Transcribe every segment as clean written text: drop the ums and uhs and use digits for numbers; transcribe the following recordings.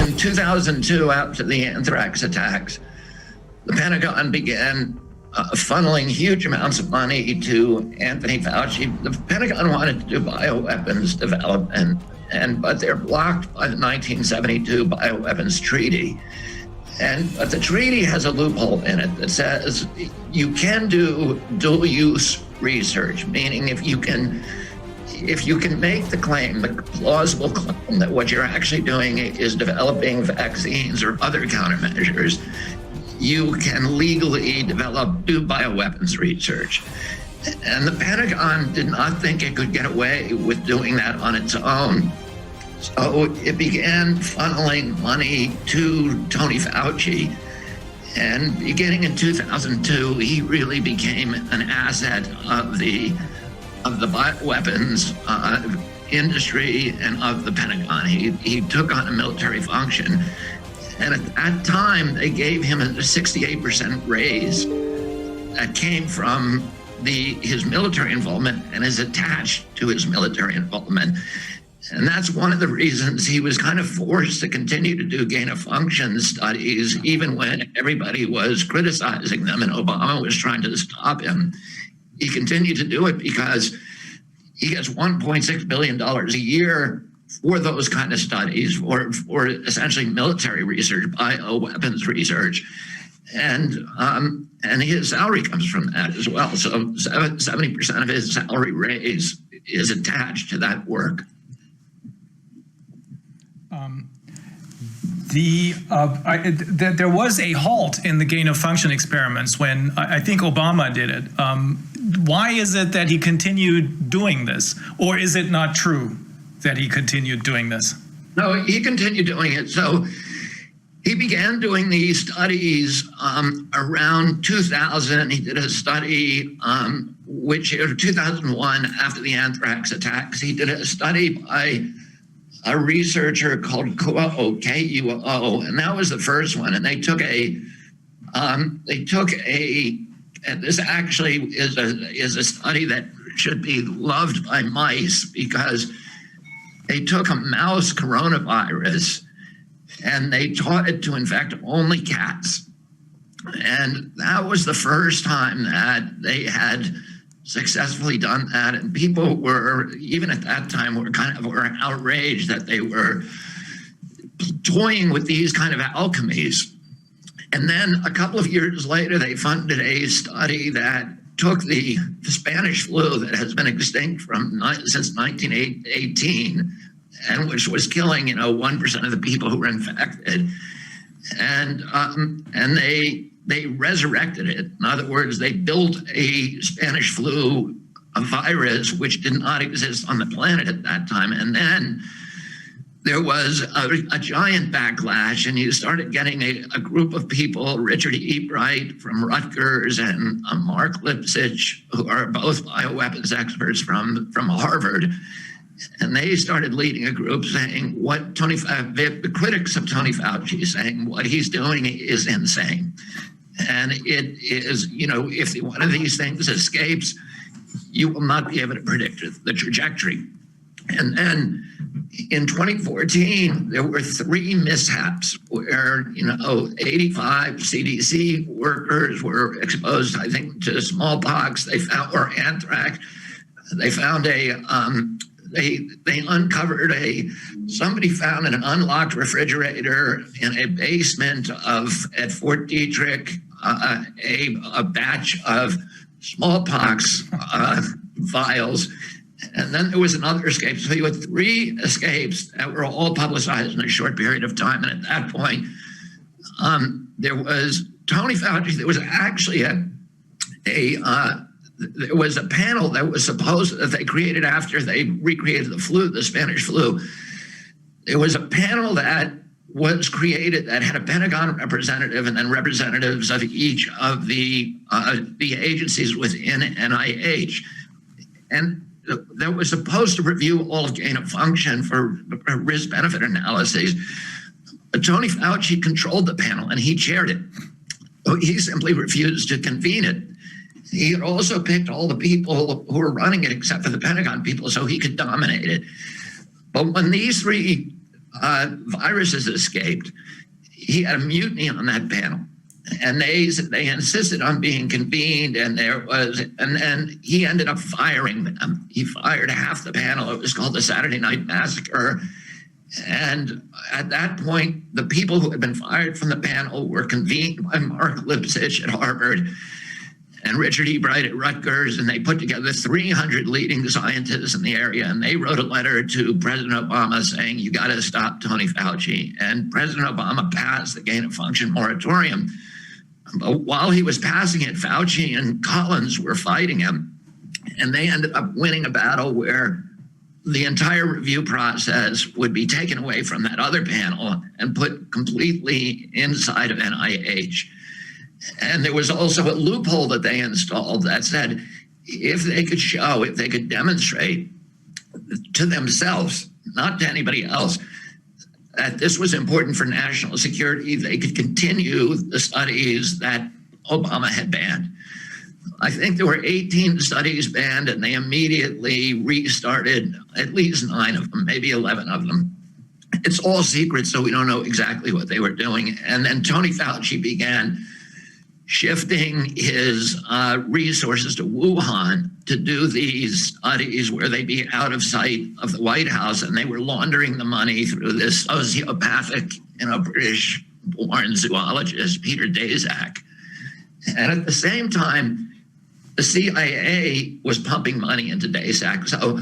in 2002, after the anthrax attacks, the Pentagon began funneling huge amounts of money to Anthony Fauci. The Pentagon wanted to do bioweapons development, but they're blocked by the 1972 Bioweapons Treaty. But the treaty has a loophole in it that says you can do dual-use research, meaning if you can make the claim, the plausible claim that what you're actually doing is developing vaccines or other countermeasures, you can legally do bioweapons research. And the Pentagon did not think it could get away with doing that on its own. So it began funneling money to Tony Fauci. And beginning in 2002, he really became an asset of the bioweapons industry and of the Pentagon. He took on a military function. And at that time, they gave him a 68% raise that came from his military involvement and is attached to his military involvement. And that's one of the reasons he was kind of forced to continue to do gain-of-function studies, even when everybody was criticizing them and Obama was trying to stop him. He continued to do it because he gets $1.6 billion a year for those kind of studies, for essentially military research, bioweapons research. And his salary comes from that as well. So 70% of his salary raise is attached to that work. There was a halt in the gain-of-function experiments when I think Obama did it. Why is it that he continued doing this? Or is it not true that he continued doing this? No, he continued doing it. So he began doing these studies around 2000. He did a study, which in 2001, after the anthrax attacks, he did a study by a researcher called Kuo, K-U-O, and that was the first one. And and this actually is a study that should be loved by mice, because they took a mouse coronavirus and they taught it to infect only cats. And that was the first time that they had successfully done that, and people were, even at that time, were outraged that they were toying with these kind of alchemies. And then a couple of years later, they funded a study that took the Spanish flu that has been extinct since 1918, and which was killing 1% of the people who were infected, and they resurrected it. In other words, they built a Spanish flu, a virus which did not exist on the planet at that time. And then there was a giant backlash, and you started getting a group of people, Richard E. Bright from Rutgers and Mark Lipsitch, who are both bioweapons experts from Harvard. And they started leading a group saying the critics of Tony Fauci saying what he's doing is insane. And it is, if one of these things escapes, you will not be able to predict the trajectory. And then in 2014, there were 3 mishaps where, 85 CDC workers were exposed, I think, to smallpox. Or anthrax. They found they uncovered somebody found in an unlocked refrigerator in a basement at Fort Detrick a batch of smallpox vials. And then there was another escape. So you had 3 escapes that were all publicized in a short period of time. And at that point, there was Tony Fauci. There was actually there was a panel that was supposed that they created after they recreated the Spanish flu. There was a panel that was created that had a Pentagon representative and then representatives of each of the agencies within NIH. And that was supposed to review all of gain of function for risk-benefit analyses. But Tony Fauci controlled the panel and he chaired it. So he simply refused to convene it. He had also picked all the people who were running it except for the Pentagon people so he could dominate it. But when these 3 viruses escaped. He had a mutiny on that panel, and they insisted on being convened, and then he ended up firing them. He fired half the panel. It was called the Saturday Night Massacre. And at that point, the people who had been fired from the panel were convened by Mark Lipsitch at Harvard and Richard E. Bright at Rutgers, and they put together 300 leading scientists in the area, and they wrote a letter to President Obama saying, you got to stop Tony Fauci. And President Obama passed the gain-of-function moratorium. But while he was passing it, Fauci and Collins were fighting him, and they ended up winning a battle where the entire review process would be taken away from that other panel and put completely inside of NIH. And there was also a loophole that they installed that said, if they could demonstrate to themselves, not to anybody else, that this was important for national security, they could continue the studies that Obama had banned. I think there were 18 studies banned, and they immediately restarted at least 9 of them, maybe 11 of them. It's all secret, so we don't know exactly what they were doing. And then Tony Fauci began shifting his resources to Wuhan to do these studies where they'd be out of sight of the White House, and they were laundering the money through this sociopathic, British-born zoologist, Peter Daszak. And at the same time, the CIA was pumping money into Daszak. So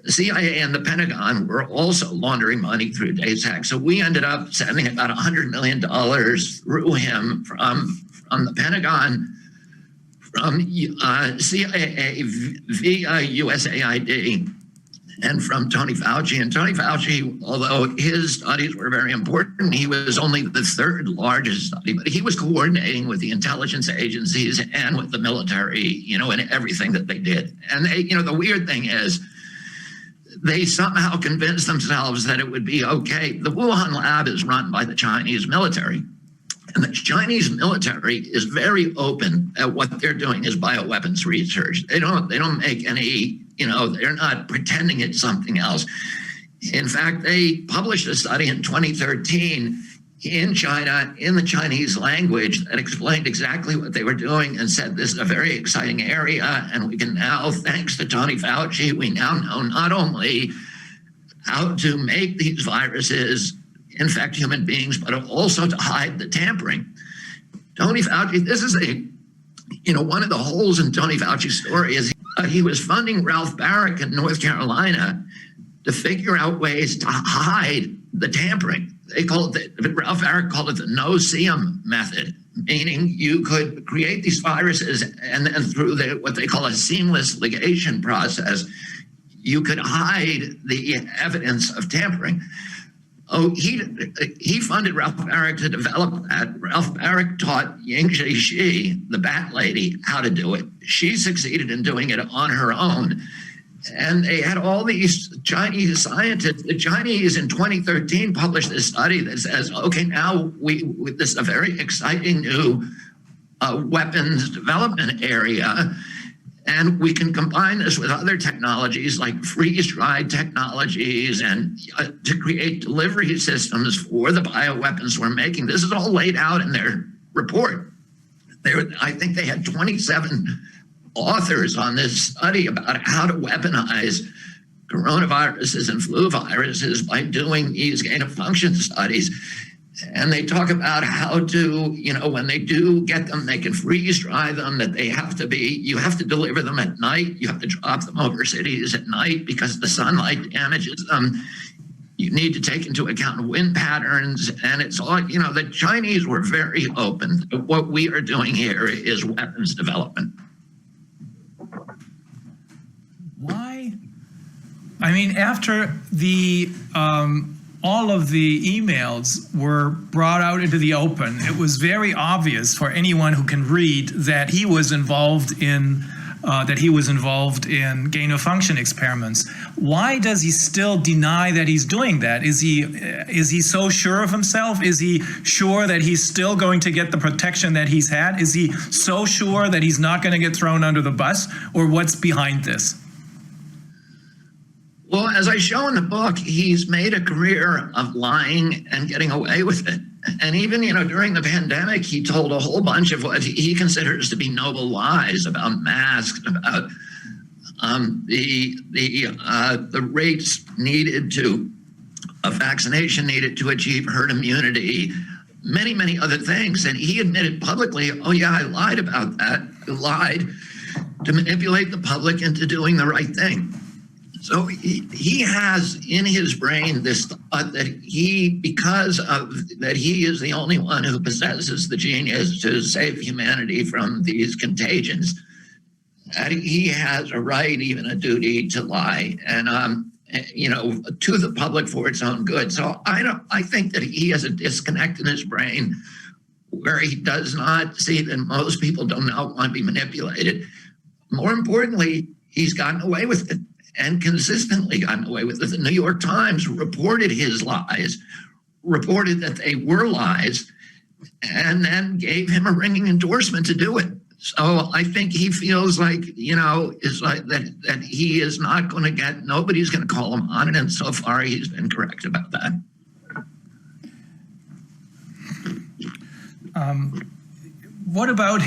the CIA and the Pentagon were also laundering money through Daszak. So we ended up sending about $100 million through him from the Pentagon, from CIA via USAID, and from Tony Fauci. And Tony Fauci, although his studies were very important, he was only the 3rd largest study, but he was coordinating with the intelligence agencies and with the military, in everything that they did. And they, the weird thing is, they somehow convinced themselves that it would be okay. The Wuhan lab is run by the Chinese military. And the Chinese military is very open at what they're doing is bioweapons research. They don't make any, they're not pretending it's something else. In fact, they published a study in 2013 in China, in the Chinese language, that explained exactly what they were doing and said, this is a very exciting area. And we can now, thanks to Tony Fauci, we now know not only how to make these viruses infect human beings, but also to hide the tampering. Tony Fauci, this is one of the holes in Tony Fauci's story is he was funding Ralph Barrick in North Carolina to figure out ways to hide the tampering. Ralph Barrick called it the no-see-em method, meaning you could create these viruses and then through what they call a seamless ligation process, you could hide the evidence of tampering. Oh, he funded Ralph Barrick to develop that. Ralph Barrick taught Yingzhi Shi, the bat lady, how to do it. She succeeded in doing it on her own. And they had all these Chinese scientists. The Chinese in 2013 published this study that says, okay, now this is a very exciting new weapons development area. And we can combine this with other technologies like freeze-dried technologies and to create delivery systems for the bioweapons we're making. This is all laid out in their report. I think they had 27 authors on this study about how to weaponize coronaviruses and flu viruses by doing these gain-of-function studies. And they talk about how to, when they do get them, they can freeze dry them, that you have to deliver them at night. You have to drop them over cities at night because the sunlight damages them. You need to take into account wind patterns. And it's all, the Chinese were very open. What we are doing here is weapons development. Why? I mean, after the, all of the emails were brought out into the open, it was very obvious for anyone who can read that he was involved in gain-of-function experiments. Why does he still deny that he's doing that? Is he so sure of himself? Is he sure that he's still going to get the protection that he's had? Is he so sure that he's not going to get thrown under the bus? Or what's behind this? I think they had 27 authors on this study about how to weaponize coronaviruses and flu viruses by doing these gain-of-function studies. And they talk about how to, when they do get them, they can freeze dry them, that you have to deliver them at night. You have to drop them over cities at night because the sunlight damages them. You need to take into account wind patterns. And it's all, the Chinese were very open. What we are doing here is weapons development. Why? I mean, after the Well, as I show in the book, he's made a career of lying and getting away with it. And even, during the pandemic, he told a whole bunch of what he considers to be noble lies about masks, about the rates needed to, of vaccination needed to achieve herd immunity, many, many other things. And he admitted publicly, oh yeah, I lied about that. I lied to manipulate the public into doing the right thing. So he has in his brain this thought that that he is the only one who possesses the genius to save humanity from these contagions, that he has a right, even a duty, to lie and to the public for its own good. So I think that he has a disconnect in his brain where he does not see that most people do not want to be manipulated. More importantly, he's gotten away with it. And consistently gotten away with it. The New York Times reported his lies, reported that they were lies, and then gave him a ringing endorsement to do it. So I think he feels like, is like that he is not going to get, nobody's going to call him on it. And so far he's been correct about that. What about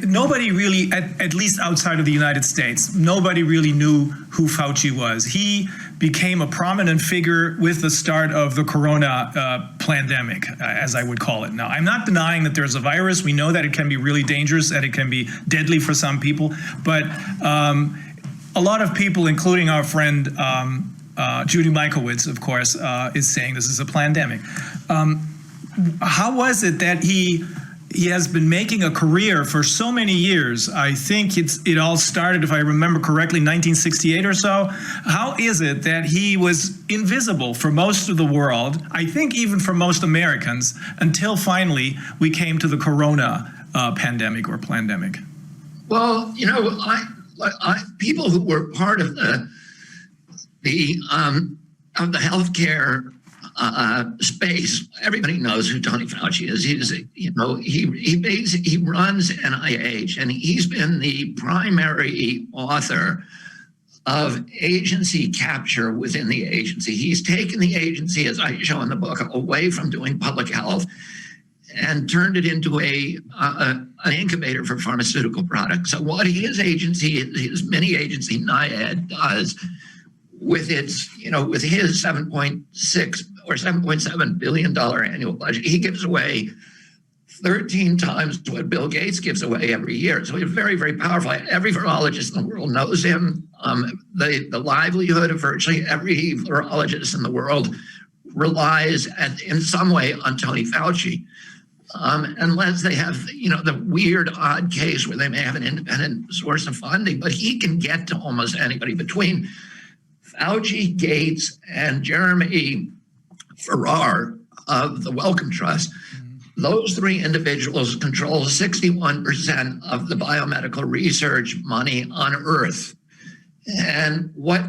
nobody really, at least outside of the United States, nobody really knew who Fauci was. He became a prominent figure with the start of the corona pandemic, as I would call it now. I'm not denying that there's a virus. We know that it can be really dangerous, that it can be deadly for some people. But a lot of people, including our friend Judy Mikovits, of course, is saying this is a pandemic. How was it that he has been making a career for so many years? I think it all started, if I remember correctly, 1968 or so. How is it that he was invisible for most of the world, I think even for most Americans, until finally we came to the corona pandemic or plandemic? Well, people who were part of the healthcare space, everybody knows who Tony Fauci is. He runs NIH, and he's been the primary author of agency capture within the agency. He's taken the agency, as I show in the book, away from doing public health and turned it into an incubator for pharmaceutical products. So what his mini agency NIAID does with its, with his 7.6 or $7.7 billion annual budget, he gives away 13 times what Bill Gates gives away every year. So he's very, very powerful. Every virologist in the world knows him. The livelihood of virtually every virologist in the world relies in some way on Tony Fauci, unless they have, the weird, odd case where they may have an independent source of funding. But he can get to almost anybody. Between Fauci, Gates, and Jeremy Farrar of the Wellcome Trust, those three individuals control 61% of the biomedical research money on Earth. And what,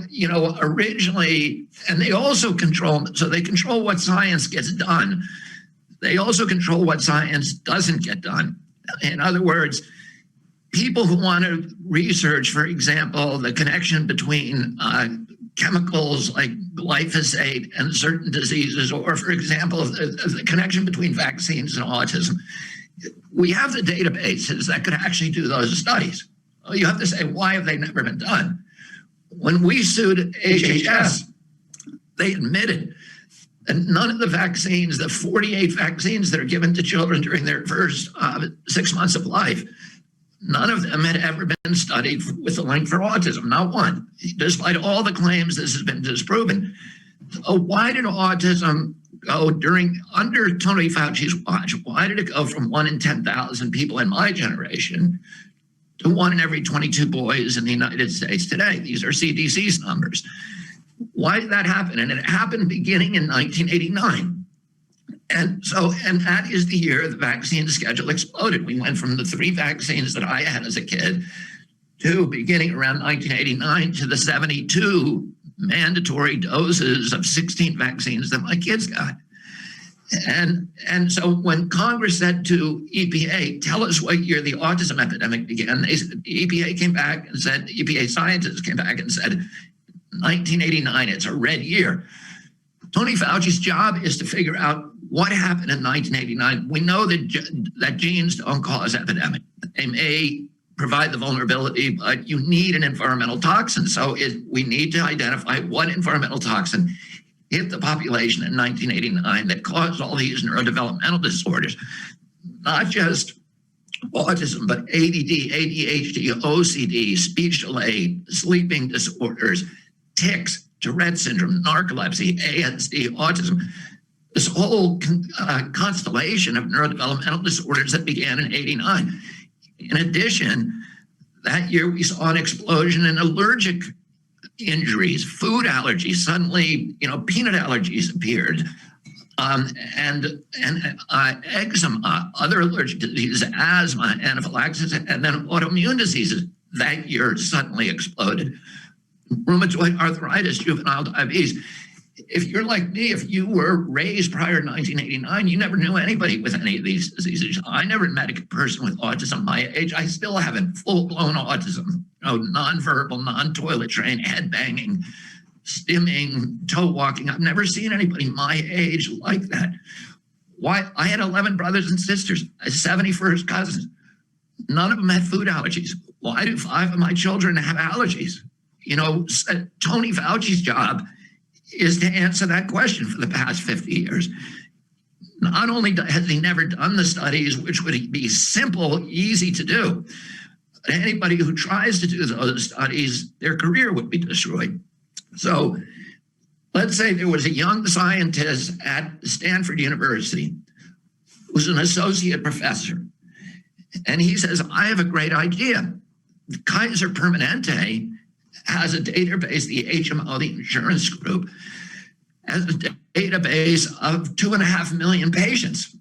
originally, and they also control what science gets done. They also control what science doesn't get done. In other words, people who want to research, for example, the connection between chemicals like glyphosate and certain diseases, or for example, the connection between vaccines and autism. We have the databases that could actually do those studies. Well, you have to say, why have they never been done? When we sued HHS, they admitted that none of the vaccines, the 48 vaccines that are given to children during their first 6 months of life, none of them had ever been studied with a link for autism, not one. Despite all the claims, this has been disproven. So why did autism go under Tony Fauci's watch? Why did it go from 1 in 10,000 people in my generation to 1 in every 22 boys in the United States today? These are CDC's numbers. Why did that happen? And it happened beginning in 1989. And that is the year the vaccine schedule exploded. We went from the 3 vaccines that I had as a kid to, beginning around 1989, to the 72 mandatory doses of 16 vaccines that my kids got. And so when Congress said to EPA, tell us what year the autism epidemic began, the EPA came back and said, EPA scientists came back and said, 1989, it's a red year. Tony Fauci's job is to figure out what happened in 1989. We know that genes don't cause epidemic. They may provide the vulnerability, but you need an environmental toxin. So we need to identify what environmental toxin hit the population in 1989 that caused all these neurodevelopmental disorders, not just autism, but ADD, ADHD, OCD, speech delay, sleeping disorders, tics, Tourette syndrome, narcolepsy, ASD, autism, this whole constellation of neurodevelopmental disorders that began in '89. In addition, that year we saw an explosion in allergic injuries, food allergies. Suddenly, peanut allergies appeared, and eczema, other allergic diseases, asthma, anaphylaxis, and then autoimmune diseases that year suddenly exploded. Rheumatoid arthritis, juvenile diabetes. If you're like me, if you were raised prior to 1989, you never knew anybody with any of these diseases. I never met a person with autism my age. I still haven't full-blown autism, nonverbal, non-toilet trained, head banging, stimming, toe walking. I've never seen anybody my age like that. Why? I had 11 brothers and sisters, 71st cousins. None of them had food allergies. Why do 5 of my children have allergies? Tony Fauci's job is to answer that question for the past 50 years. Not only has he never done the studies, which would be simple, easy to do, but anybody who tries to do those studies, their career would be destroyed. So let's say there was a young scientist at Stanford University who's an associate professor, and he says, I have a great idea. Kaiser Permanente has a database, the HMO, the insurance group, has a database of 2.5 million patients.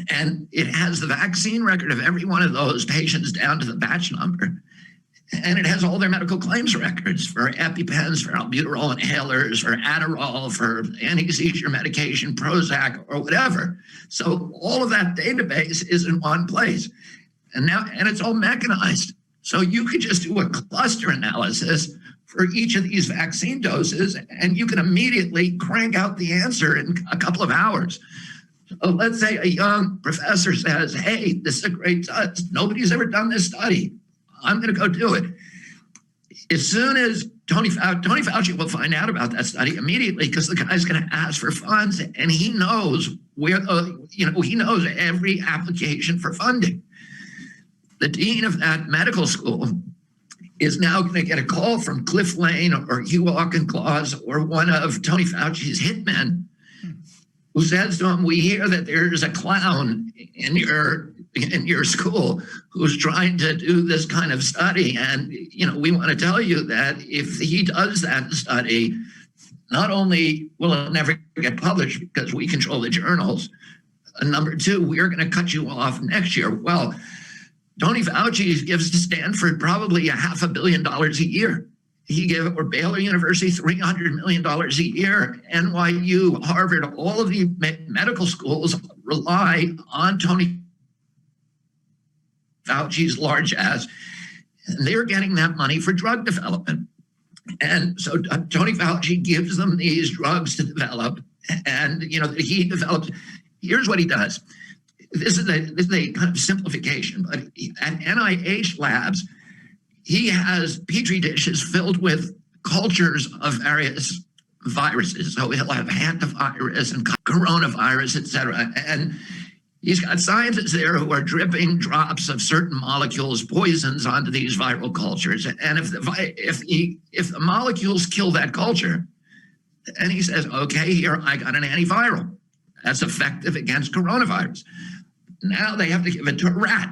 And it has the vaccine record of every one of those patients down to the batch number. And it has all their medical claims records for EpiPens, for albuterol inhalers, for Adderall, for anti-seizure medication, Prozac, or whatever. So all of that database is in one place. And it's all mechanized. So you could just do a cluster analysis for each of these vaccine doses, and you can immediately crank out the answer in a couple of hours. So let's say a young professor says, hey, this is a great test. Nobody's ever done this study. I'm going to go do it. As soon as Tony Fauci will find out about that study immediately, because the guy's going to ask for funds, and he knows he knows every application for funding. The dean of that medical school is now going to get a call from Cliff Lane or Hugh Auchincloss or one of Tony Fauci's hitmen who says to him, we hear that there's a clown in your school who's trying to do this kind of study. And, we want to tell you that if he does that study, not only will it never get published because we control the journals, number 2, we're going to cut you off next year. Well, Tony Fauci gives to Stanford probably $500 million a year. He gave Baylor University $300 million a year. NYU, Harvard, all of the medical schools rely on Tony Fauci's large ass, and they're getting that money for drug development. And so Tony Fauci gives them these drugs to develop, and he develops. Here's what he does. This is a kind of simplification, but at NIH labs, he has petri dishes filled with cultures of various viruses. So he'll have hantavirus and coronavirus, et cetera. And he's got scientists there who are dripping drops of certain molecules, poisons, onto these viral cultures. And if the molecules kill that culture, and he says, okay, here, I got an antiviral that's effective against coronavirus. Now they have to give it to a rat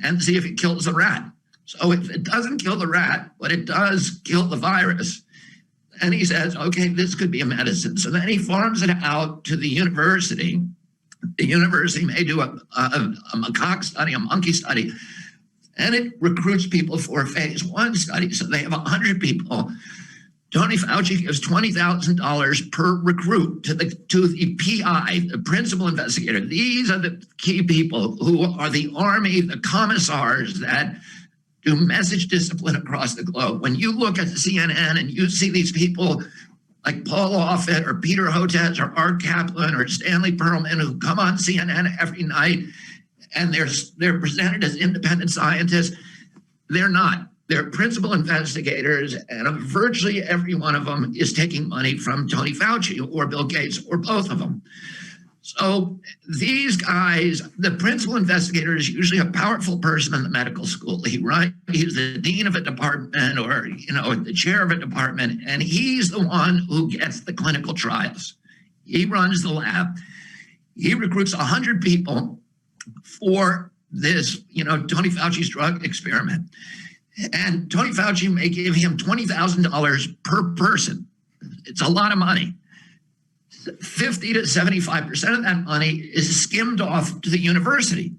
and see if it kills the rat. So if it doesn't kill the rat, but it does kill the virus, and he says, okay, this could be a medicine. So then he farms it out to the university. The university may do a macaque study, a monkey study, and it recruits people for a phase 1 study. So they have 100 people. Tony Fauci gives $20,000 per recruit to the PI, the principal investigator. These are the key people who are the army, the commissars that do message discipline across the globe. When you look at CNN and you see these people like Paul Offit or Peter Hotez or Art Kaplan or Stanley Perlman who come on CNN every night and they're presented as independent scientists, they're not. They're principal investigators, and virtually every one of them is taking money from Tony Fauci or Bill Gates or both of them. So these guys, the principal investigator is usually a powerful person in the medical school. He's the dean of a department or the chair of a department, and he's the one who gets the clinical trials. He runs the lab. He recruits 100 people for this, Tony Fauci's drug experiment. And Tony Fauci may give him $20,000 per person. It's a lot of money. 50 to 75% of that money is skimmed off to the university.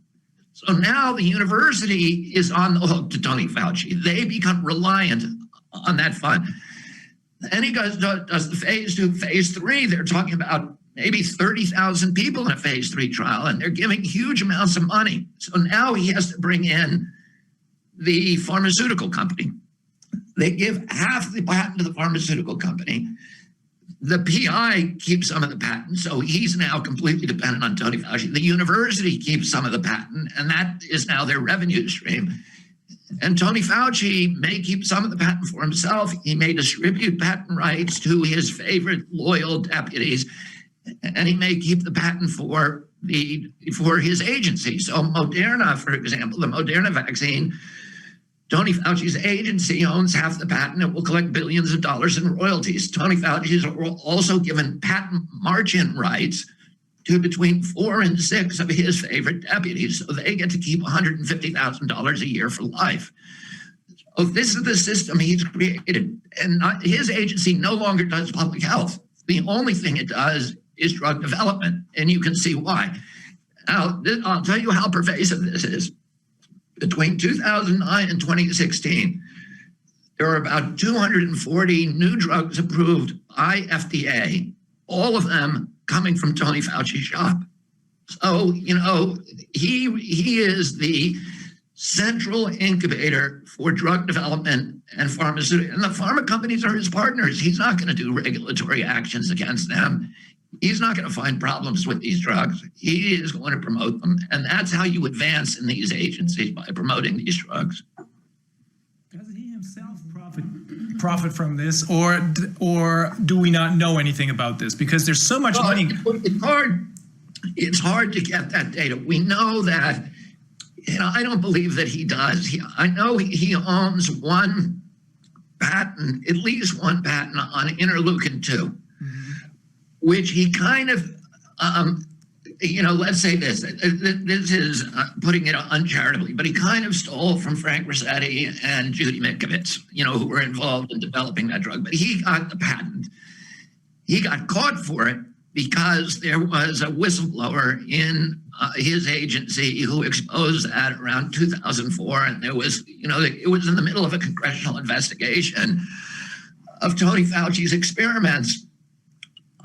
So now the university is on the hook to Tony Fauci. They become reliant on that fund. Then he does the phase 2, phase 3. They're talking about maybe 30,000 people in a phase 3 trial, and they're giving huge amounts of money. So now he has to bring in the pharmaceutical company. They give half the patent to the pharmaceutical company. The PI keeps some of the patent, so he's now completely dependent on Tony Fauci. The university keeps some of the patent, and that is now their revenue stream. And Tony Fauci may keep some of the patent for himself. He may distribute patent rights to his favorite loyal deputies, and he may keep the patent for his agency. So Moderna, for example, the Moderna vaccine, Tony Fauci's agency owns half the patent. It will collect billions of dollars in royalties. Tony Fauci is also given patent margin rights to between 4 and 6 of his favorite deputies. So they get to keep $150,000 a year for life. So this is the system he's created. And his agency no longer does public health. The only thing it does is drug development. And you can see why. Now, I'll tell you how pervasive this is. Between 2009 and 2016, there were about 240 new drugs approved by FDA, all of them coming from Tony Fauci's shop. So, he is the central incubator for drug development and pharmaceutical. And the pharma companies are his partners. He's not going to do regulatory actions against them. He's not going to find problems with these drugs. He is going to promote them. And that's how you advance in these agencies, by promoting these drugs. Does he himself profit from this, or do we not know anything about this? Because there's so much money. It's hard to get that data. We know that, I don't believe that he does. I know he owns one patent, at least one patent on interleukin-2. Which he kind of, let's say this is putting it uncharitably, but he kind of stole from Frank Rossetti and Judy Mikovits, who were involved in developing that drug. But he got the patent. He got caught for it because there was a whistleblower in his agency who exposed that around 2004. And there was, it was in the middle of a congressional investigation of Tony Fauci's experiments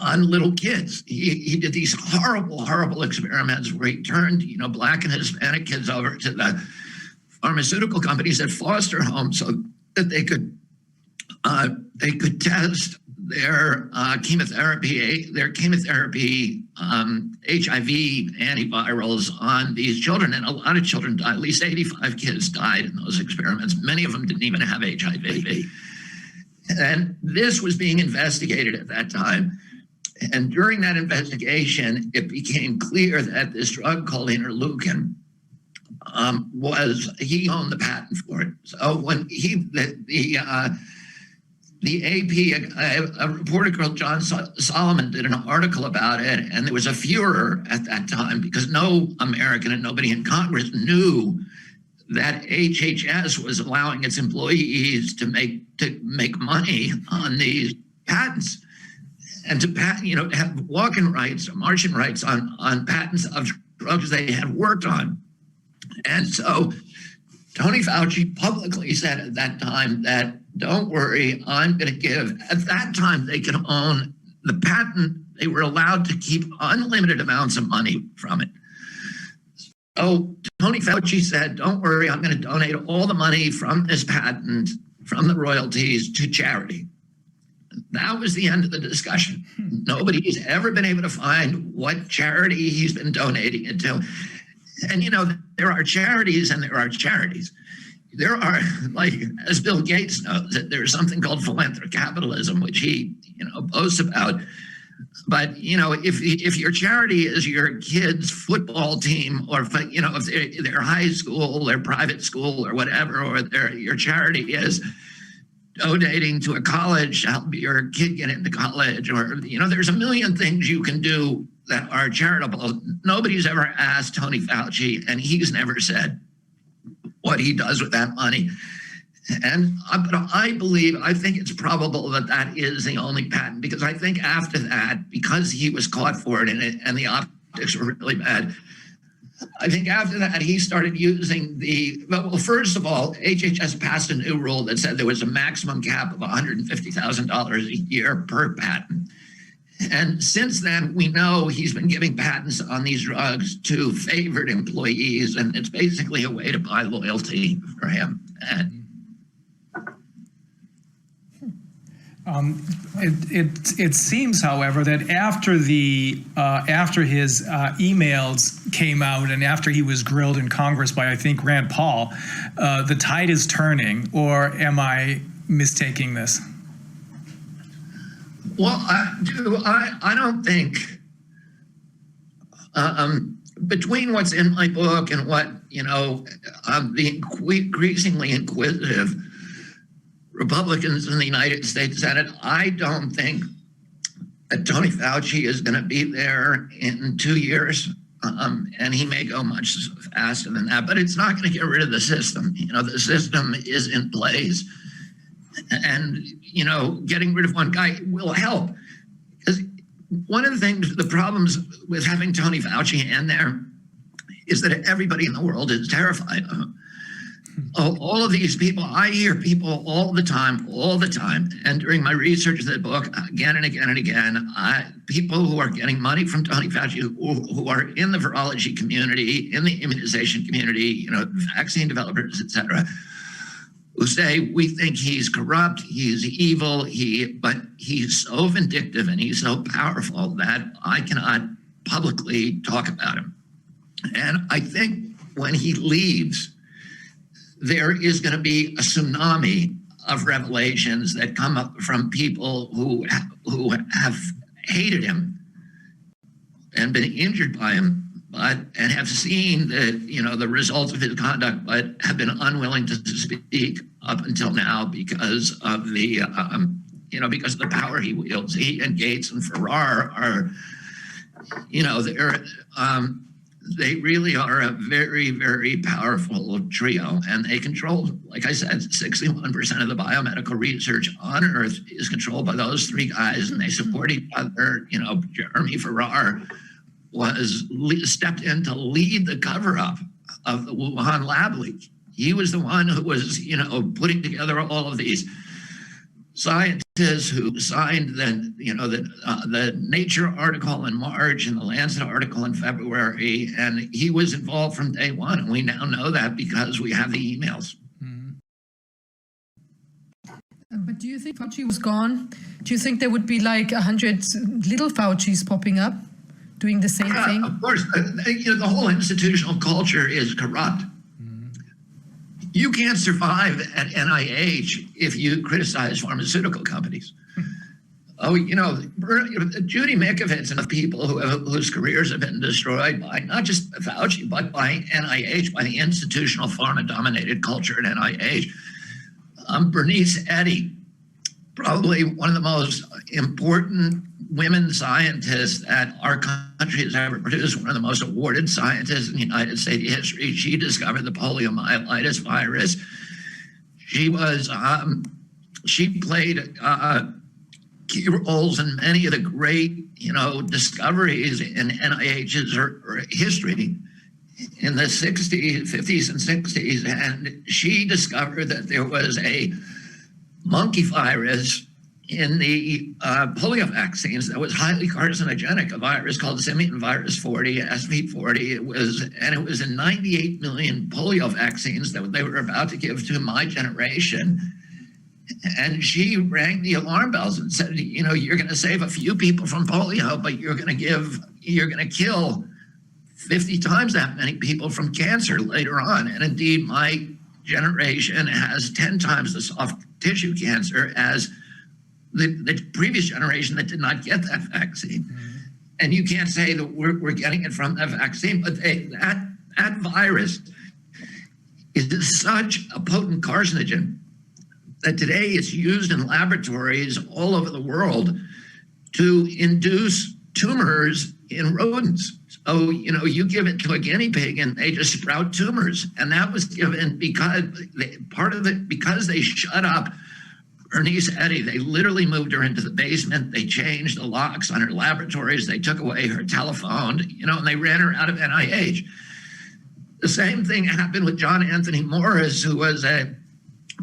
on little kids. He did these horrible, horrible experiments where he turned, Black and Hispanic kids over to the pharmaceutical companies at foster homes so that they could test their chemotherapy HIV antivirals on these children. And a lot of children died. At least 85 kids died in those experiments. Many of them didn't even have HIV. And this was being investigated at that time. And during that investigation, it became clear that this drug called interleukin he owned the patent for it. So when the AP, a reporter called John Solomon did an article about it, and there was a furor at that time because no American and nobody in Congress knew that HHS was allowing its employees to make money on these patents. And to have walk-in rights or margin rights on patents of drugs they had worked on. And so Tony Fauci publicly said at that time that, don't worry, I'm going to give. At that time, they could own the patent. They were allowed to keep unlimited amounts of money from it. Oh, Tony Fauci said, don't worry, I'm going to donate all the money from this patent, from the royalties, to charity. That was the end of the discussion. Nobody's ever been able to find what charity he's been donating it to. And, there are charities and there are charities. There are, like, as Bill Gates knows, that there's something called philanthropic capitalism, which he, boasts about. But, if your charity is your kid's football team, or, if they're high school, their private school or whatever, or your charity is donating to a college to help your kid get into college, or, there's a million things you can do that are charitable. Nobody's ever asked Tony Fauci, and he's never said what he does with that money. And but I think it's probable that is the only patent, because I think after that, because he was caught for it and the optics were really bad, I think after that he started using well, first of all, HHS passed a new rule that said there was a maximum cap of $150,000 a year per patent. And since then, we know he's been giving patents on these drugs to favored employees, and it's basically a way to buy loyalty for him. And it seems, however, that after his emails came out and after he was grilled in Congress by, I think, Rand Paul, the tide is turning. Or am I mistaking this? Well, I don't think between what's in my book and what the increasingly inquisitive Republicans in the United States Senate, I don't think that Tony Fauci is going to be there in 2 years, and he may go much faster than that. But it's not going to get rid of the system. The system is in place, and getting rid of one guy will help. Because one of the problems with having Tony Fauci in there is that everybody in the world is terrified of him. All of these people, I hear people all the time, and during my research of the book, again and again and again, people who are getting money from Tony Fauci, who are in the virology community, in the immunization community, vaccine developers, et cetera, who say, we think he's corrupt, he's evil, but he's so vindictive and he's so powerful that I cannot publicly talk about him. And I think when he leaves, there is going to be a tsunami of revelations that come up from people who have hated him and been injured by him, and have seen the results of his conduct, but have been unwilling to speak up until now because of the because of the power he wields. He and Gates and Farrar are, they really are a very, very powerful trio, and they control, like I said, 61% of the biomedical research on Earth is controlled by those three guys, and they support each other. Jeremy Farrar stepped in to lead the cover-up of the Wuhan lab leak. He was the one who was, putting together all of these scientists who signed the Nature article in March and the Lancet article in February, and he was involved from day one. And we now know that because we have the emails. But do you think Fauci was gone? Do you think there would be like 100 little Faucis popping up, doing the same thing? Of course, the whole institutional culture is corrupt. You can't survive at NIH if you criticize pharmaceutical companies. Judy Mikovits and the people whose careers have been destroyed by not just Fauci, but by NIH, by the institutional pharma-dominated culture at NIH. Bernice Eddy, probably one of the most important women scientists that our country has ever produced, one of the most awarded scientists in United States history. She discovered the poliomyelitis virus. She played key roles in many of the great, discoveries in NIH's history in the 50s and 60s. And she discovered that there was a monkey virus in the polio vaccines that was highly carcinogenic, a virus called simian virus 40, SV40. It was in 98 million polio vaccines that they were about to give to my generation. And she rang the alarm bells and said, you know, you're going to save a few people from polio, but you're going to kill 50 times that many people from cancer later on. And indeed, my generation has 10 times the soft tissue cancer as the previous generation that did not get that vaccine. Mm-hmm. And you can't say that we're getting it from that vaccine, but that virus is such a potent carcinogen that today it's used in laboratories all over the world to induce tumors in rodents. So, you know, you give it to a guinea pig and they just sprout tumors. And that was given because because they shut up Bernice Eddy. They literally moved her into the basement. They changed the locks on her laboratories. They took away her telephone, you know, and they ran her out of NIH. The same thing happened with John Anthony Morris, who was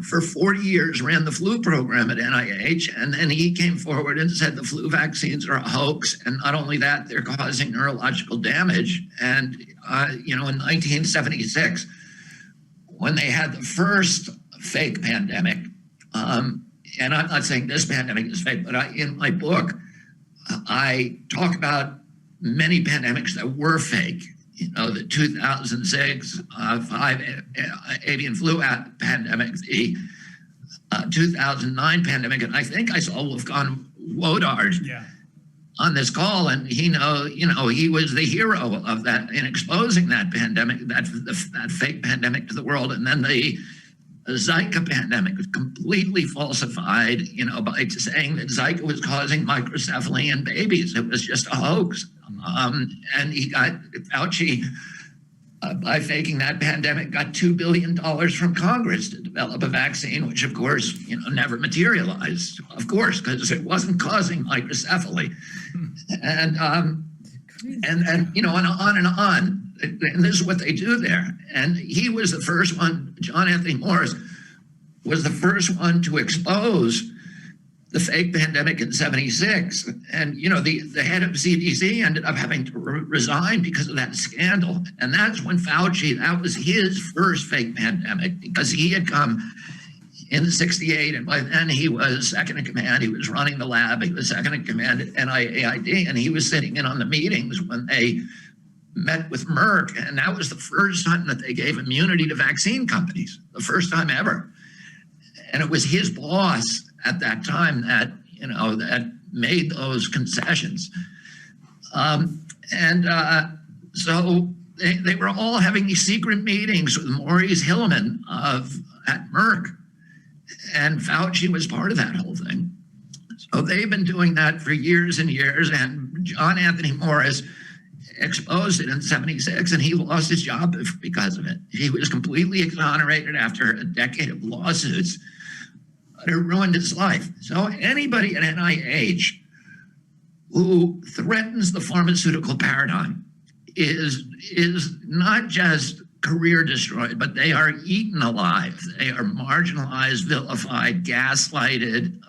for 40 years ran the flu program at NIH, and then he came forward and said the flu vaccines are a hoax, and not only that, they're causing neurological damage. And you know, in 1976, when they had the first fake pandemic, and I'm not saying this pandemic is fake, but in my book, I talk about many pandemics that were fake. You know, the 2006 avian flu pandemic, the 2009 pandemic, and I think I saw Wolfgang Wodardt on this call, and he was the hero of that in exposing that pandemic, that fake pandemic to the world, and then the Zika pandemic was completely falsified, you know, by saying that Zika was causing microcephaly in babies. It was just a hoax. And he got Fauci, by faking that pandemic, got $2 billion from Congress to develop a vaccine, which of course, you know, never materialized, of course, because it wasn't causing microcephaly. And you know, and on and on. And this is what they do there. And he was the first one, John Anthony Morris was the first one to expose the fake pandemic in 76. And, you know, the head of CDC ended up having to resign because of that scandal. And that's when Fauci, that was his first fake pandemic, because he had come in 68, and by then he was second in command. He was running the lab. He was second in command at NIAID, and he was sitting in on the meetings when they met with Merck, and that was the first time that they gave immunity to vaccine companies, the first time ever. And it was his boss at that time that, you know, that made those concessions. So they were all having these secret meetings with Maurice Hilleman at Merck, and Fauci was part of that whole thing. So they've been doing that for years and years, and John Anthony Morris exposed it in 76, and he lost his job because of it. He was completely exonerated after a decade of lawsuits, but it ruined his life. So anybody at NIH who threatens the pharmaceutical paradigm is not just career destroyed, but they are eaten alive. They are marginalized, vilified, gaslighted,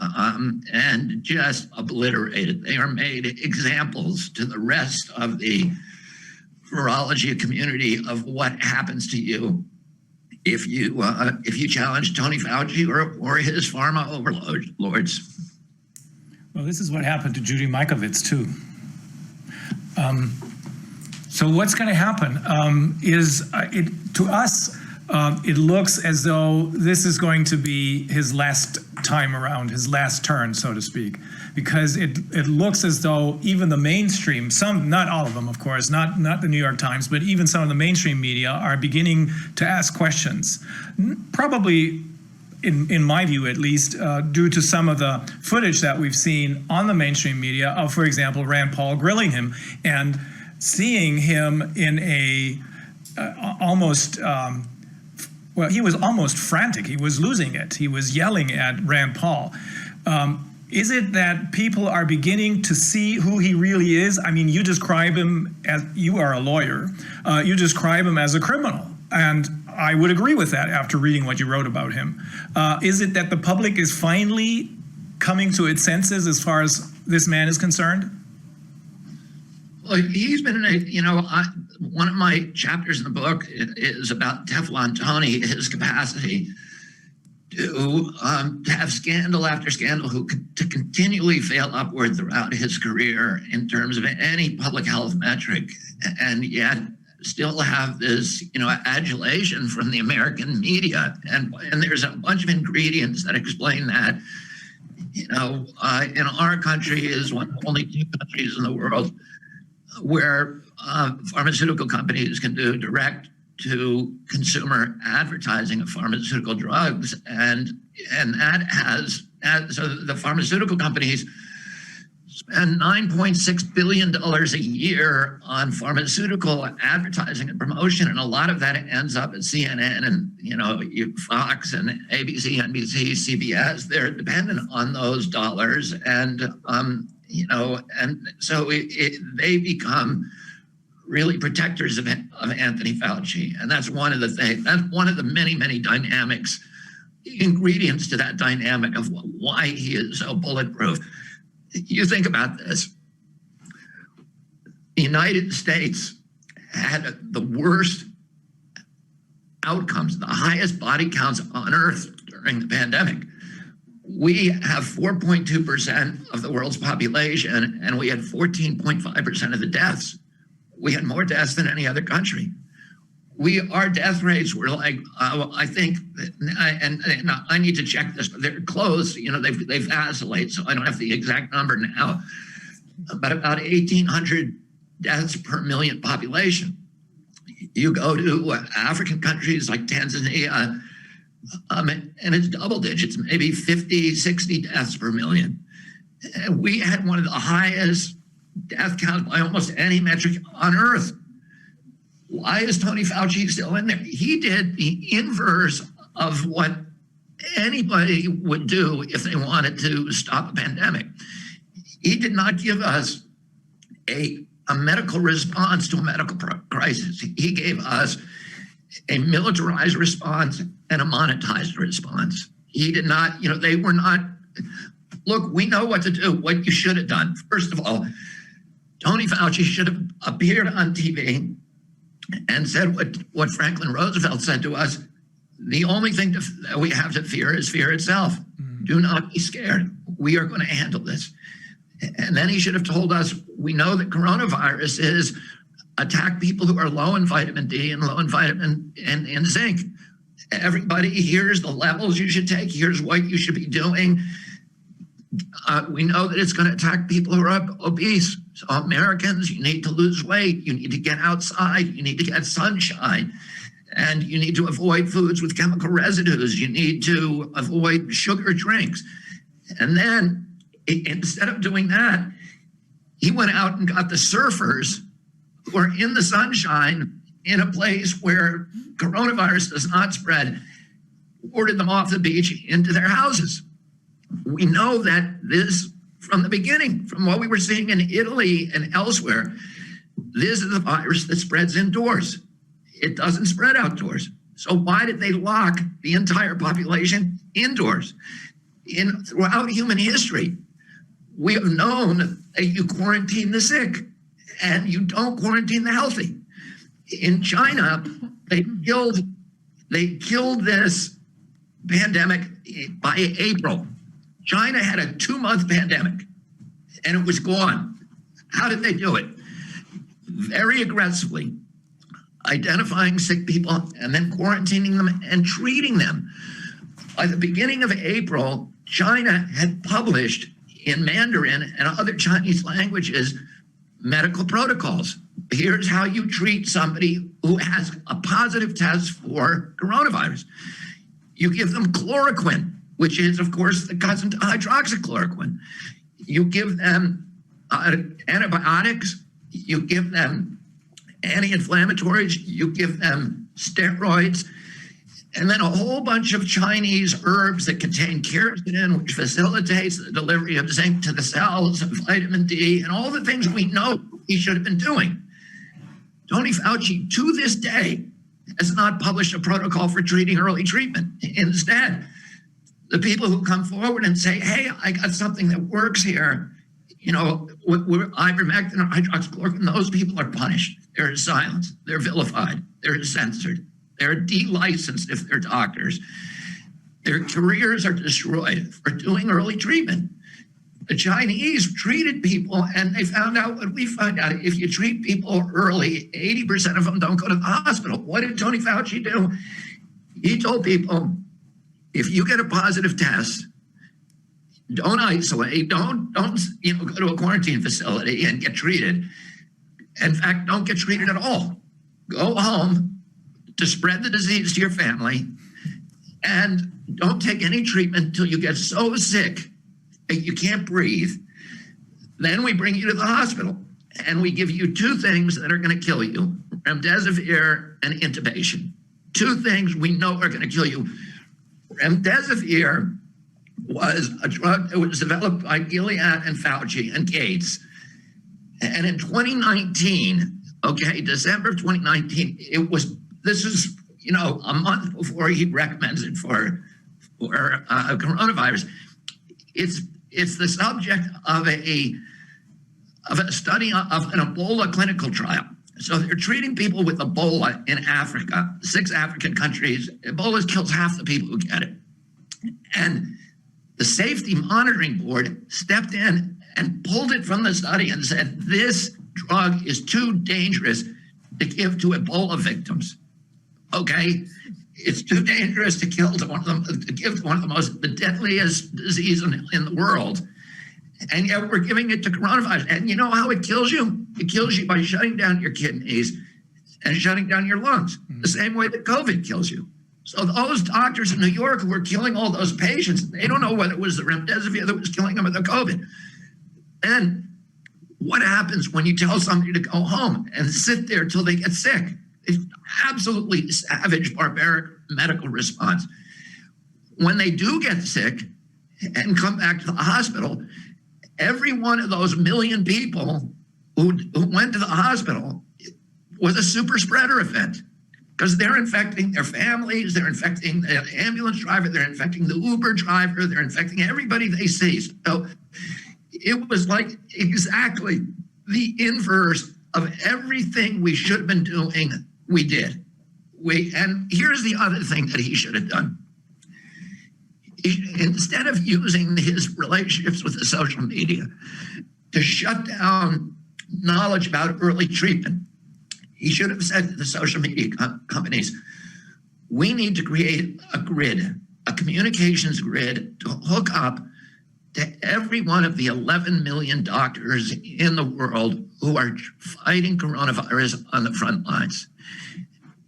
and just obliterated. They are made examples to the rest of the virology community of what happens to you if you challenge Tony Fauci or his pharma overlords. Well, this is what happened to Judy Mikovits too. So what's going to happen to us, it looks as though this is going to be his last time around, his last turn, so to speak, because it looks as though even the mainstream, some, not all of them, of course, not the New York Times, but even some of the mainstream media are beginning to ask questions, probably in my view at least, due to some of the footage that we've seen on the mainstream media of, for example, Rand Paul grilling him and seeing him in a he was almost frantic. He was losing it. He was yelling at Rand Paul. Is it that people are beginning to see who he really is? I mean, you describe him as, you are a lawyer, you describe him as a criminal. And I would agree with that after reading what you wrote about him. Is it that the public is finally coming to its senses as far as this man is concerned? Well, he's been, one of my chapters in the book is about Teflon Tony, his capacity to have scandal after scandal, to continually fail upward throughout his career in terms of any public health metric, and yet still have this, adulation from the American media. And there's a bunch of ingredients that explain that. In our country is one of the only two countries in the world where pharmaceutical companies can do direct to consumer advertising of pharmaceutical drugs, and that so the pharmaceutical companies spend $9.6 billion a year on pharmaceutical advertising and promotion, and a lot of that ends up at CNN and Fox and ABC, NBC, CBS. They're dependent on those dollars, and so they become really protectors of Anthony Fauci. And that's one of the things, that's one of the many, many dynamics, ingredients to that dynamic of why he is so bulletproof. You think about this. The United States had the worst outcomes, the highest body counts on earth during the pandemic. We have 4.2% of the world's population, and we had 14.5% of the deaths. We had more deaths than any other country. Our death rates were like, I think, and I need to check this, but they're close. They vacillate, so I don't have the exact number now, but about 1,800 deaths per million population. You go to African countries like Tanzania, and it's double digits, maybe 50, 60 deaths per million. And we had one of the highest death counts by almost any metric on earth. Why is Tony Fauci still in there? He did the inverse of what anybody would do if they wanted to stop a pandemic. He did not give us a medical response to a medical crisis. He gave us a militarized response and a monetized response. He did not, they were not, look, we know what to do, what you should have done. First of all, Tony Fauci should have appeared on TV and said what Franklin Roosevelt said to us: the only thing that we have to fear is fear itself. Do not be scared. We are going to handle this. And then he should have told us, we know that coronaviruses attack people who are low in vitamin D and low in vitamin and zinc. Everybody, here's the levels you should take. Here's what you should be doing. We know that it's going to attack people who are obese. So Americans, you need to lose weight. You need to get outside. You need to get sunshine. And you need to avoid foods with chemical residues. You need to avoid sugar drinks. And then instead of doing that, he went out and got the surfers who are in the sunshine in a place where coronavirus does not spread, ordered them off the beach into their houses. We know that this, from the beginning, from what we were seeing in Italy and elsewhere, this is the virus that spreads indoors. It doesn't spread outdoors. So why did they lock the entire population indoors? Throughout human history, we have known that you quarantine the sick and you don't quarantine the healthy. In China, they killed this pandemic by April. China had a 2-month pandemic and it was gone. How did they do it? Very aggressively, identifying sick people and then quarantining them and treating them. By the beginning of April, China had published in Mandarin and other Chinese languages medical protocols. Here's how you treat somebody who has a positive test for coronavirus. You give them chloroquine, which is, of course, the cousin to hydroxychloroquine. You give them antibiotics. You give them anti-inflammatories. You give them steroids. And then a whole bunch of Chinese herbs that contain quercetin, which facilitates the delivery of zinc to the cells, and vitamin D, and all the things we know he should have been doing. Tony Fauci, to this day, has not published a protocol for treating early treatment. Instead, the people who come forward and say, hey, I got something that works here, ivermectin or hydroxychloroquine, those people are punished. They're silenced. They're vilified. They're censored. They're delicensed if they're doctors. Their careers are destroyed for doing early treatment. The Chinese treated people, and they found out what we find out. If you treat people early, 80% of them don't go to the hospital. What did Tony Fauci do? He told people, if you get a positive test, don't isolate, don't go to a quarantine facility and get treated. In fact, don't get treated at all. Go home to spread the disease to your family, and don't take any treatment until you get so sick that you can't breathe. Then we bring you to the hospital, and we give you two things that are going to kill you: remdesivir and intubation. Two things we know are going to kill you. Remdesivir was a drug that was developed by Gilead and Fauci and Gates. And in 2019, December of 2019, this is a month before he recommends it for coronavirus. It's the subject of a study of an Ebola clinical trial. So they're treating people with Ebola in Africa, 6 African countries. Ebola kills half the people who get it. And the Safety Monitoring Board stepped in and pulled it from the study and said, this drug is too dangerous to give to Ebola victims. Okay? It's too dangerous to give to one of the deadliest disease in the world. And yet we're giving it to coronavirus. And you know how it kills you? It kills you by shutting down your kidneys and shutting down your lungs, the same way that COVID kills you. So those doctors in New York who were killing all those patients, they don't know whether it was the remdesivir that was killing them or the COVID. And what happens when you tell somebody to go home and sit there till they get sick? It's absolutely savage, barbaric medical response. When they do get sick and come back to the hospital, every one of those million people who went to the hospital was a super spreader event, because they're infecting their families, they're infecting the ambulance driver, they're infecting the Uber driver, they're infecting everybody they see. So it was like exactly the inverse of everything we should have been doing, we did. And here's the other thing that he should have done. Instead of using his relationships with the social media to shut down knowledge about early treatment, he should have said to the social media companies, we need to create a grid, a communications grid to hook up to every one of the 11 million doctors in the world who are fighting coronavirus on the front lines.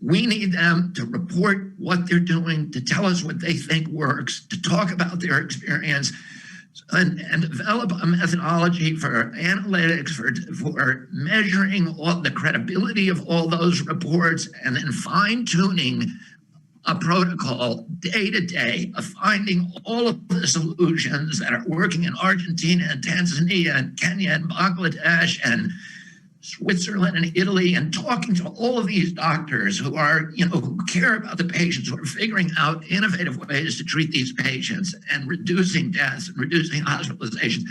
We need them to report what they're doing, to tell us what they think works, to talk about their experience, and develop a methodology for analytics, for measuring all the credibility of all those reports, and then fine-tuning a protocol day to day of finding all of the solutions that are working in Argentina and Tanzania and Kenya and Bangladesh and Switzerland and Italy, and talking to all of these doctors who are, who care about the patients, who are figuring out innovative ways to treat these patients and reducing deaths and reducing hospitalizations,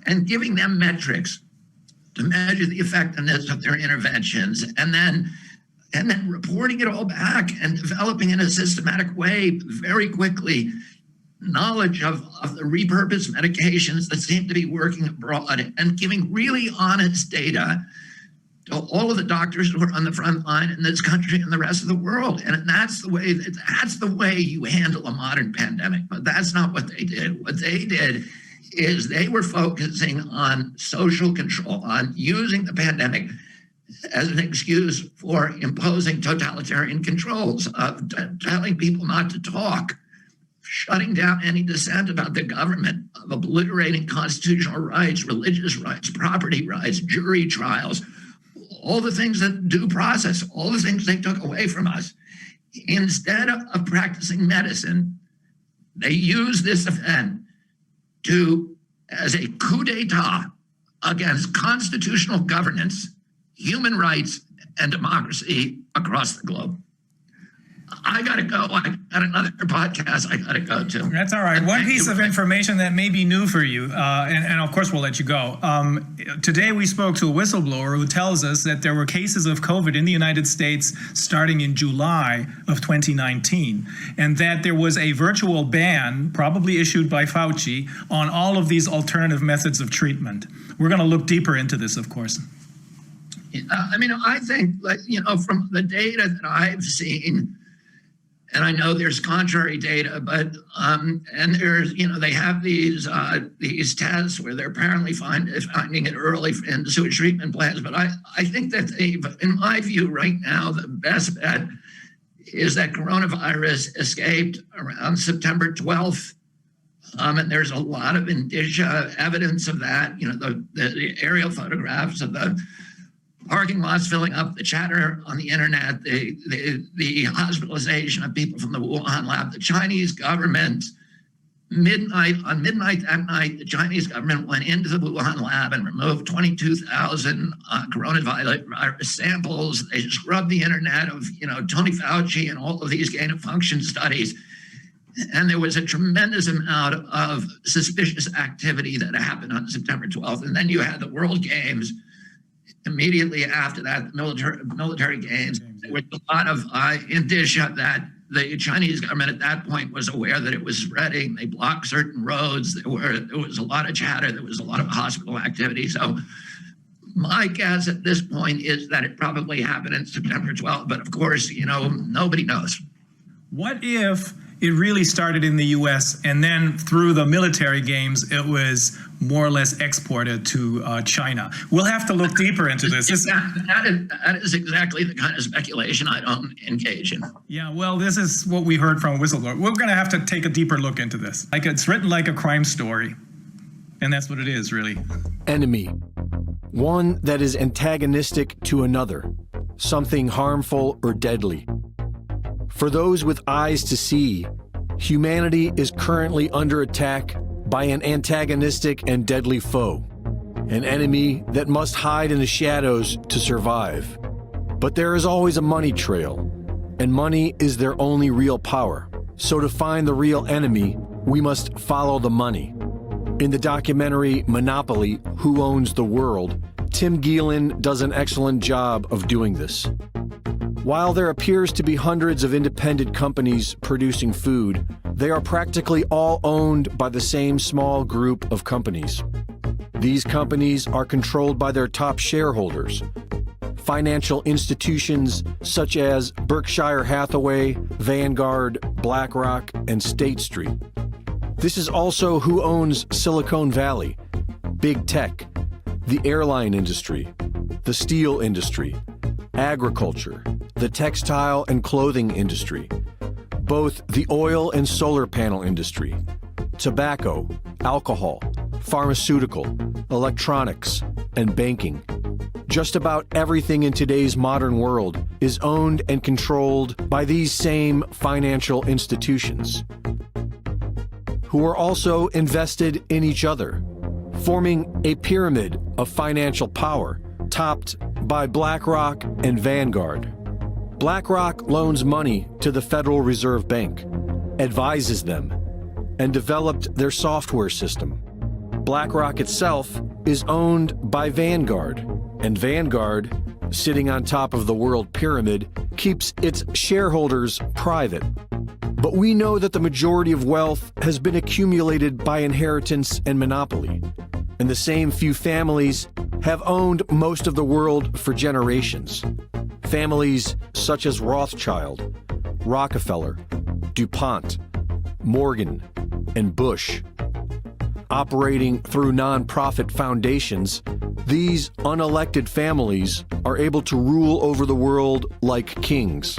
and giving them metrics to measure the effectiveness of their interventions, and then reporting it all back and developing in a systematic way very quickly knowledge of the repurposed medications that seem to be working abroad, and giving really honest data to all of the doctors who are on the front line in this country and the rest of the world. And that's the way you handle a modern pandemic. But that's not what they did. What they did is they were focusing on social control, on using the pandemic as an excuse for imposing totalitarian controls, of telling people not to talk, shutting down any dissent about the government, of obliterating constitutional rights, religious rights, property rights, jury trials, all the things that due process, all the things they took away from us. Instead of practicing medicine, they used this event as a coup d'etat against constitutional governance, human rights, and democracy across the globe. I got to go. I got another podcast I got to go to. That's all right. One piece of information that may be new for you, and of course we'll let you go. Today we spoke to a whistleblower who tells us that there were cases of COVID in the United States starting in July of 2019, and that there was a virtual ban, probably issued by Fauci, on all of these alternative methods of treatment. We're going to look deeper into this, of course. I mean, I think, from the data that I've seen, and I know there's contrary data, but and there's, they have these tests where they're apparently finding it early in sewage treatment plants. But I think that in my view right now, the best bet is that coronavirus escaped around September 12th. And there's a lot of indicia, evidence of that, the aerial photographs of the parking lots filling up, the chatter on the internet, the hospitalization of people from the Wuhan lab. The Chinese government, midnight that night, the Chinese government went into the Wuhan lab and removed 22,000 coronavirus samples. They scrubbed the internet of, Tony Fauci and all of these gain of function studies. And there was a tremendous amount of suspicious activity that happened on September 12th. And then you had the World Games. Immediately after that, the military games, there was a lot of indicia that the Chinese government at that point was aware that it was spreading. They blocked certain roads. There was a lot of chatter. There was a lot of hospital activity. So my guess at this point is that it probably happened in September 12th. But of course, nobody knows. What if it really started in the U.S. and then through the military games, it was more or less exported to China? We'll have to look deeper into this. That is exactly the kind of speculation I don't engage in. Yeah, well, this is what we heard from a whistleblower. We're going to have to take a deeper look into this. It's written like a crime story, and that's what it is, really. Enemy. One that is antagonistic to another, something harmful or deadly. For those with eyes to see, humanity is currently under attack by an antagonistic and deadly foe, an enemy that must hide in the shadows to survive. But there is always a money trail, and money is their only real power. So to find the real enemy, we must follow the money. In the documentary Monopoly, Who Owns the World, Tim Gielen does an excellent job of doing this. While there appears to be hundreds of independent companies producing food, they are practically all owned by the same small group of companies. These companies are controlled by their top shareholders, financial institutions such as Berkshire Hathaway, Vanguard, BlackRock, and State Street. This is also who owns Silicon Valley, big tech, the airline industry, the steel industry, agriculture, the textile and clothing industry, both the oil and solar panel industry, tobacco, alcohol, pharmaceutical, electronics, and banking. Just about everything in today's modern world is owned and controlled by these same financial institutions, who are also invested in each other, forming a pyramid of financial power topped by BlackRock and Vanguard. BlackRock loans money to the Federal Reserve Bank, advises them, and developed their software system. BlackRock itself is owned by Vanguard, and Vanguard, sitting on top of the world pyramid, keeps its shareholders private. But we know that the majority of wealth has been accumulated by inheritance and monopoly, and the same few families have owned most of the world for generations. Families such as Rothschild, Rockefeller, DuPont, Morgan, and Bush. Operating through nonprofit foundations, these unelected families are able to rule over the world like kings.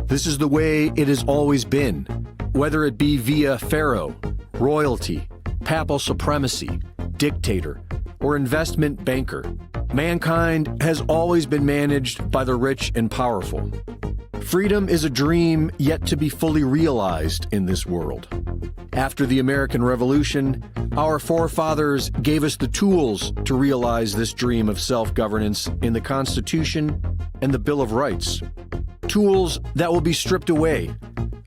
This is the way it has always been, whether it be via pharaoh, royalty, papal supremacy, dictator, or investment banker. Mankind has always been managed by the rich and powerful. Freedom is a dream yet to be fully realized in this world. After the American Revolution, our forefathers gave us the tools to realize this dream of self-governance in the Constitution and the Bill of Rights. Tools that will be stripped away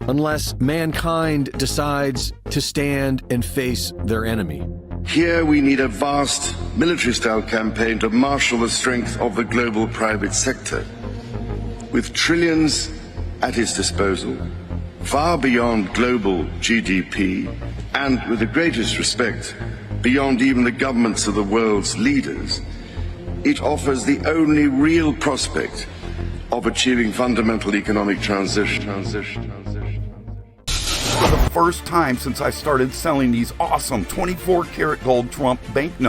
unless mankind decides to stand and face their enemy. Here we need a vast military-style campaign to marshal the strength of the global private sector. With trillions at its disposal, far beyond global GDP, and with the greatest respect, beyond even the governments of the world's leaders, it offers the only real prospect of achieving fundamental economic transition. For the first time since I started selling these awesome 24-karat gold Trump banknotes,